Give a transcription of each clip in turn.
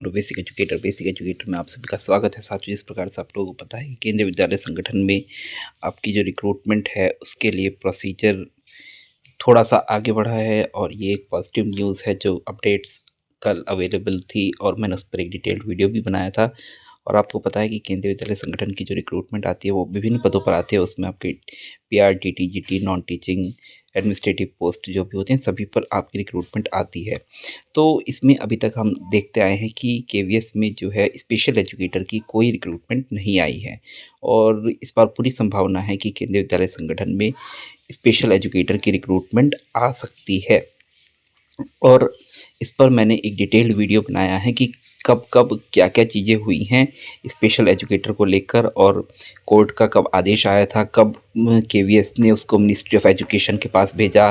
Basic educator में आप सभी का स्वागत है। साथियों, जिस प्रकार से आप लोगों को पता है कि केंद्रीय विद्यालय संगठन में आपकी जो रिक्रूटमेंट है उसके लिए प्रोसीजर थोड़ा सा आगे बढ़ा है और ये एक पॉजिटिव न्यूज़ है जो अपडेट्स कल अवेलेबल थी और मैंने उस पर एक डिटेल्ड वीडियो भी बनाया था। और आपको पता है कि केंद्रीय विद्यालय संगठन की जो रिक्रूटमेंट आती है वो विभिन्न पदों पर आती है। उसमें आपके PR, TTGT, non teaching, administrative post जो भी होते हैं सभी पर आपकी रिक्रूटमेंट आती है। तो इसमें अभी तक हम देखते आए हैं कि केवीएस में जो है स्पेशल एजुकेटर की कोई रिक्रूटमेंट नहीं आई है और इस बार पूरी संभावना है कि केंद्रीय विद्यालय संगठन में स्पेशल एजुकेटर की रिक्रूटमेंट आ सकती है। और इस पर मैंने एक डिटेल्ड वीडियो बनाया है कि कब कब क्या क्या चीज़ें हुई हैं स्पेशल एजुकेटर को लेकर और कोर्ट का कब आदेश आया था, कब केवीएस ने उसको मिनिस्ट्री ऑफ एजुकेशन के पास भेजा,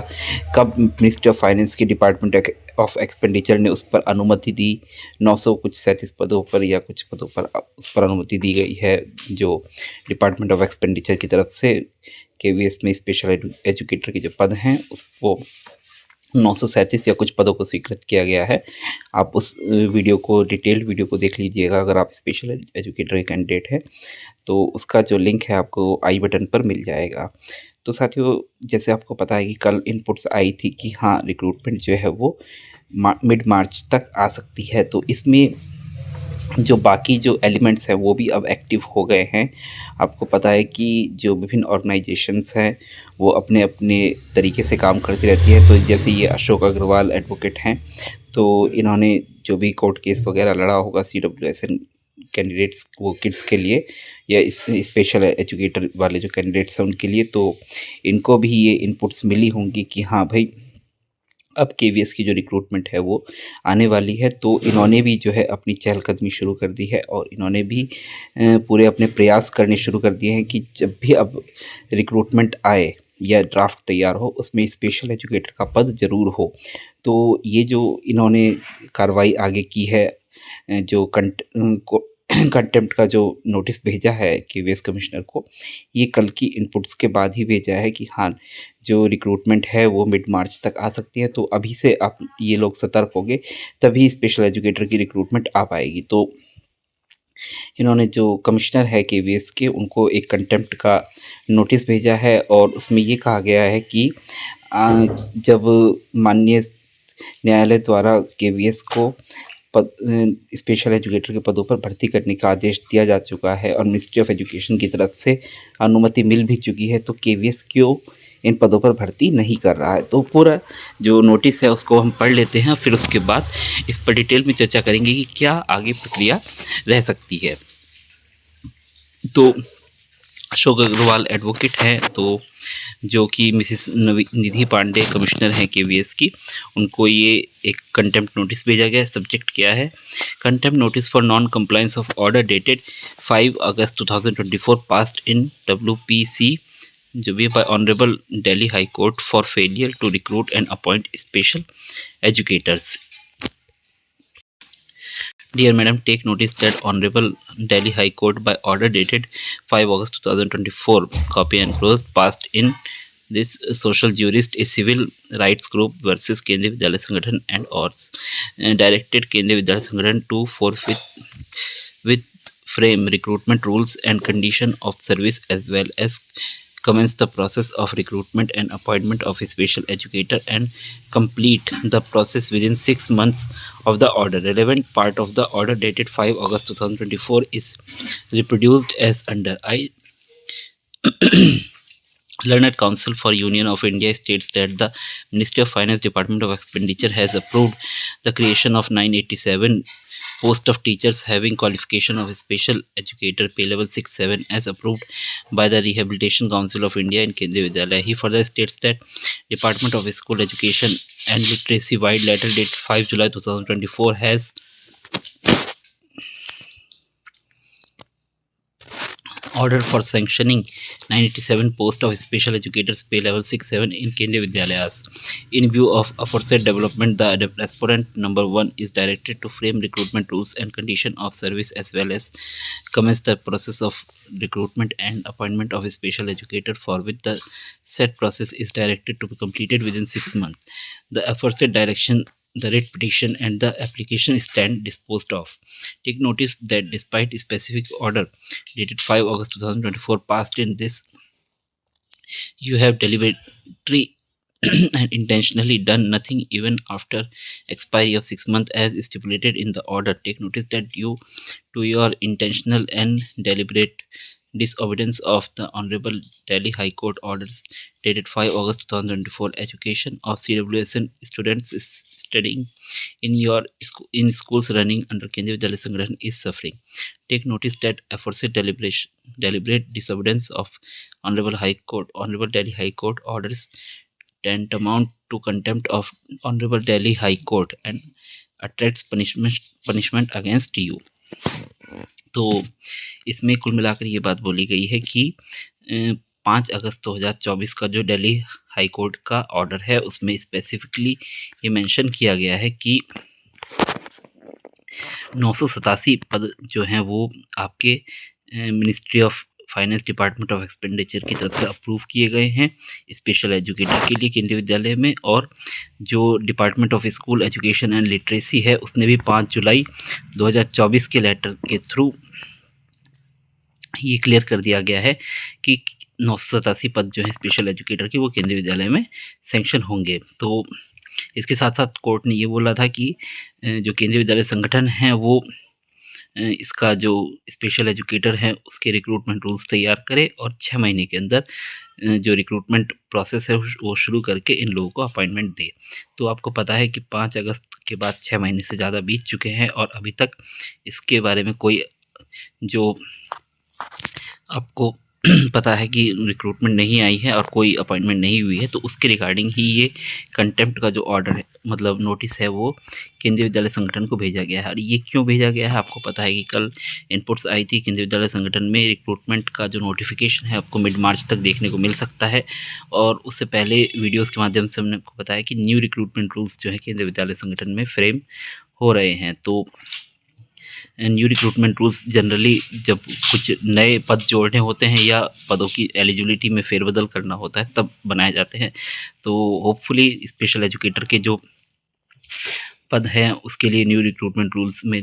कब मिनिस्ट्री ऑफ फाइनेंस के डिपार्टमेंट ऑफ एक्सपेंडिचर ने उस पर अनुमति दी। 900 कुछ 37 पदों पर या कुछ पदों पर उस पर अनुमति दी गई है जो डिपार्टमेंट ऑफ एक्सपेंडिचर की तरफ से केवीएस में स्पेशल एजुकेटर के जो पद हैं उसको 937 या कुछ पदों को स्वीकृत किया गया है। आप उस वीडियो को डिटेल्ड वीडियो को देख लीजिएगा अगर आप स्पेशल एजुकेटर के कैंडिडेट हैं तो उसका जो लिंक है आपको आई बटन पर मिल जाएगा। तो साथियों, जैसे आपको पता है कि कल इनपुट्स आई थी कि हाँ रिक्रूटमेंट जो है वो मिड मार्च तक आ सकती है। तो इसमें जो बाकी जो एलिमेंट्स हैं वो भी अब एक्टिव हो गए हैं। आपको पता है कि जो विभिन्न ऑर्गेनाइजेशंस हैं वो अपने अपने तरीके से काम करती रहती है। तो जैसे ये अशोक अग्रवाल एडवोकेट हैं तो इन्होंने जो भी कोर्ट केस वगैरह लड़ा होगा CWSN कैंडिडेट्स वो किड्स के लिए या स्पेशल एजुकेटर वाले जो कैंडिडेट्स हैं उनके लिए, तो इनको भी ये इनपुट्स मिली होंगी कि हाँ भाई अब केवीएस की जो रिक्रूटमेंट है वो आने वाली है। तो इन्होंने भी जो है अपनी चहलकदमी शुरू कर दी है और इन्होंने भी पूरे अपने प्रयास करने शुरू कर दिए हैं कि जब भी अब रिक्रूटमेंट आए या ड्राफ्ट तैयार हो उसमें स्पेशल एजुकेटर का पद ज़रूर हो। तो ये जो इन्होंने कार्रवाई आगे की है, जो कंटेम्प्ट का जो नोटिस भेजा है केवीएस कमिश्नर को, ये कल की इनपुट्स के बाद ही भेजा है कि हाँ जो रिक्रूटमेंट है वो मिड मार्च तक आ सकती है। तो अभी से आप ये लोग सतर्क होंगे तभी स्पेशल एजुकेटर की रिक्रूटमेंट आ पाएगी। तो इन्होंने जो कमिश्नर है केवीएस के उनको एक कंटेम्प्ट का नोटिस भेजा है और उसमें ये कहा गया है कि जब माननीय न्यायालय द्वारा केवीएस को पद स्पेशल एजुकेटर के पदों पर भर्ती करने का आदेश दिया जा चुका है और मिनिस्ट्री ऑफ एजुकेशन की तरफ से अनुमति मिल भी चुकी है, तो केवीएस क्यों इन पदों पर भर्ती नहीं कर रहा है। तो पूरा जो नोटिस है उसको हम पढ़ लेते हैं, फिर उसके बाद इस पर डिटेल में चर्चा करेंगे कि क्या आगे प्रक्रिया रह सकती है। तो अशोक अग्रवाल एडवोकेट हैं तो जो कि मिसिस निधि पांडे कमिश्नर हैं केवीएस की, उनको ये एक कंटेम्प्ट नोटिस भेजा गया है। सब्जेक्ट क्या है? Contempt notice for non compliance of order dated 5 August 2024 passed in WPC जो भी by honourable Delhi high court for failure to recruit and appoint special educators. Dear Madam, take notice that Honorable Delhi High Court by order dated 5 August 2024, copy and closed, passed in this social jurist, a civil rights group versus Kendriya Vidyalaya Sangathan and ORS, directed Kendriya Vidyalaya Sangathan to forthwith with frame recruitment rules and condition of service as well as commence the process of recruitment and appointment of a special educator and complete the process within 6 months of the order. Relevant part of the order dated 5 August 2024 is reproduced as under. I Learned Council for Union of India states that the Ministry of Finance Department of Expenditure has approved the creation of 987 post of teachers having qualification of a special educator pay level 6-7 as approved by the Rehabilitation Council of India in Kendriya Vidyalaya. He further states that Department of School Education and Literacy wide letter dated 5 July 2024 has order for sanctioning 987 post of special educators pay level 6-7 in Kendriya Vidyalayas. In view of aforesaid development, the aspirant number 1 is directed to frame recruitment rules and condition of service as well as commence the process of recruitment and appointment of a special educator for which the said process is directed to be completed within 6 months. The aforesaid direction the writ petition and the application stand disposed of. Take notice that despite a specific order dated 5 August 2024 passed in this, you have deliberately and intentionally done nothing even after expiry of 6 months as stipulated in the order. Take notice that due to your intentional and deliberate disobedience of the Honorable Delhi High Court orders dated 5 August 2024, education of CWSN students studying in schools running under Kendriya Vidyalaya Sangathan is suffering. Take notice that aforesaid deliberate disobedience of Honorable Delhi High Court orders tantamount to contempt of Honorable Delhi High Court and attracts punishment against you. तो इसमें कुल मिलाकर ये बात बोली गई है कि 5 अगस्त 2024 का जो दिल्ली हाई कोर्ट का ऑर्डर है उसमें स्पेसिफिकली ये मेंशन किया गया है कि 987 पद जो हैं वो आपके ministry of finance department of expenditure की तरफ से अप्रूव किए गए हैं स्पेशल एजुकेटर के लिए केंद्रीय विद्यालय में, और जो department of school education and literacy है उसने भी 5 जुलाई 2024 के लेटर के थ्रू ये क्लियर कर दिया गया है कि 987 पद जो है स्पेशल एजुकेटर के वो केंद्रीय विद्यालय में सैंक्शन होंगे। तो इसके साथ साथ कोर्ट ने ये बोला था कि जो केंद्रीय विद्यालय संगठन है वो इसका जो स्पेशल एजुकेटर है उसके रिक्रूटमेंट रूल्स तैयार करे और 6 महीने के अंदर जो रिक्रूटमेंट प्रोसेस है वो शुरू करके इन लोगों को अपॉइंटमेंट दे। तो आपको पता है कि 5 अगस्त के बाद 6 महीने से ज़्यादा बीत चुके हैं और अभी तक इसके बारे में कोई जो आपको पता है कि रिक्रूटमेंट नहीं आई है और कोई अपॉइंटमेंट नहीं हुई है, तो उसके रिगार्डिंग ही ये कंटेम्प्ट का जो ऑर्डर है मतलब नोटिस है वो केंद्रीय विद्यालय संगठन को भेजा गया है। और ये क्यों भेजा गया है, आपको पता है कि कल इनपुट्स आई थी केंद्रीय विद्यालय संगठन में रिक्रूटमेंट का जो नोटिफिकेशन है आपको मिड मार्च तक देखने को मिल सकता है। और उससे पहले वीडियोज़ के माध्यम से हमने आपको बताया कि न्यू रिक्रूटमेंट रूल्स जो है केंद्रीय विद्यालय संगठन में फ्रेम हो रहे हैं। तो न्यू रिक्रूटमेंट रूल्स जनरली जब कुछ नए पद जोड़ने होते हैं या पदों की एलिजिबिलिटी में फेरबदल करना होता है तब बनाए जाते हैं। तो होपफुली स्पेशल एजुकेटर के जो पद हैं उसके लिए न्यू रिक्रूटमेंट रूल्स में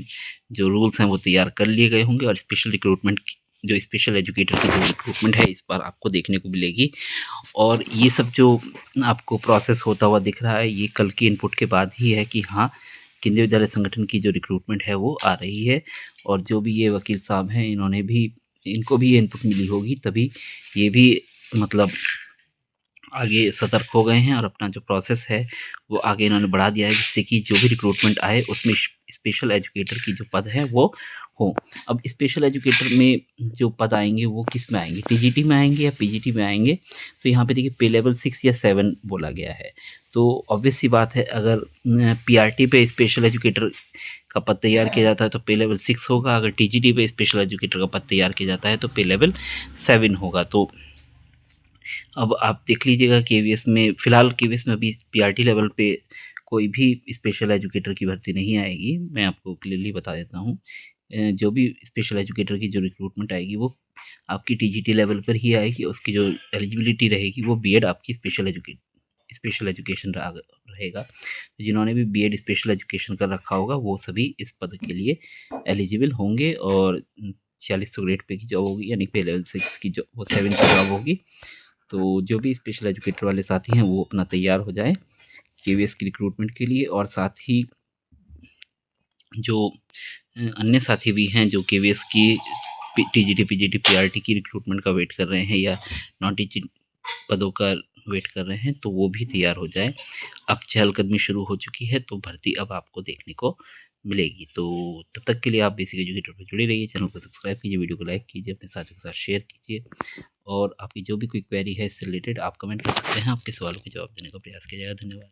जो रूल्स हैं वो तैयार कर लिए गए होंगे और स्पेशल रिक्रूटमेंट जो स्पेशल एजुकेटर की जो रिक्रूटमेंट है इस बार आपको देखने को मिलेगी। और ये सब जो आपको प्रोसेस होता हुआ दिख रहा है ये कल की इनपुट के बाद ही है कि हाँ केंद्रीय विद्यालय संगठन की जो रिक्रूटमेंट है वो आ रही है। और जो भी ये वकील साहब हैं इनको भी ये इनपुट मिली होगी तभी ये भी मतलब आगे सतर्क हो गए हैं और अपना जो प्रोसेस है वो आगे इन्होंने बढ़ा दिया है जिससे कि जो भी रिक्रूटमेंट आए उसमें स्पेशल एजुकेटर की जो पद है वो हो। अब स्पेशल एजुकेटर में जो पद आएंगे वो किस में आएंगे, टीजीटी में आएंगे या पीजीटी में आएंगे। तो यहाँ पे देखिए पे लेवल 6 या 7 बोला गया है। तो ऑब्वियस सी बात है अगर पीआरटी पे स्पेशल एजुकेटर का पद तैयार किया जाता है तो पे लेवल 6 होगा, अगर टीजीटी पे स्पेशल एजुकेटर का पद तैयार किया जाता है तो पे लेवल 7 होगा। तो अब आप देख लीजिएगा केवीएस में फ़िलहाल केवीएस में अभी पीआरटी लेवल पे कोई भी स्पेशल एजुकेटर की भर्ती नहीं आएगी। मैं आपको क्लियरली बता देता हूँ जो भी स्पेशल एजुकेटर की जो रिक्रूटमेंट आएगी वो आपकी टीजीटी लेवल पर ही आएगी। उसकी जो एलिजिबिलिटी रहेगी वो बीएड आपकी स्पेशल एजुकेशन रहेगा। तो जिन्होंने भी बीएड स्पेशल एजुकेशन कर रखा होगा वो सभी इस पद के लिए एलिजिबल होंगे और 4600 ग्रेड पे की जॉब होगी यानी पे लेवल 6 की जो वो 7 की जॉब होगी। तो जो भी स्पेशल एजुकेटर वाले साथी हैं वो अपना तैयार हो जाए केवीएस की रिक्रूटमेंट के लिए। और साथ ही जो अन्य साथी भी हैं जो केवीएस की टीजीटी पीजीटी पीआरटी की रिक्रूटमेंट का वेट कर रहे हैं या नॉन टीचिंग पदों का वेट कर रहे हैं तो वो भी तैयार हो जाए। अब चहलकदमी शुरू हो चुकी है तो भर्ती अब आपको देखने को मिलेगी। तो तब तक के लिए आप बेसिक एजुकेटर पर जुड़े रहिए, चैनल को सब्सक्राइब कीजिए, वीडियो को लाइक कीजिए, अपने साथियों के साथ शेयर कीजिए और आपकी जो भी कोई क्वेरी है इससे रिलेटेड आप कमेंट कर सकते हैं। आपके सवालों के जवाब देने का प्रयास किया जाएगा। धन्यवाद।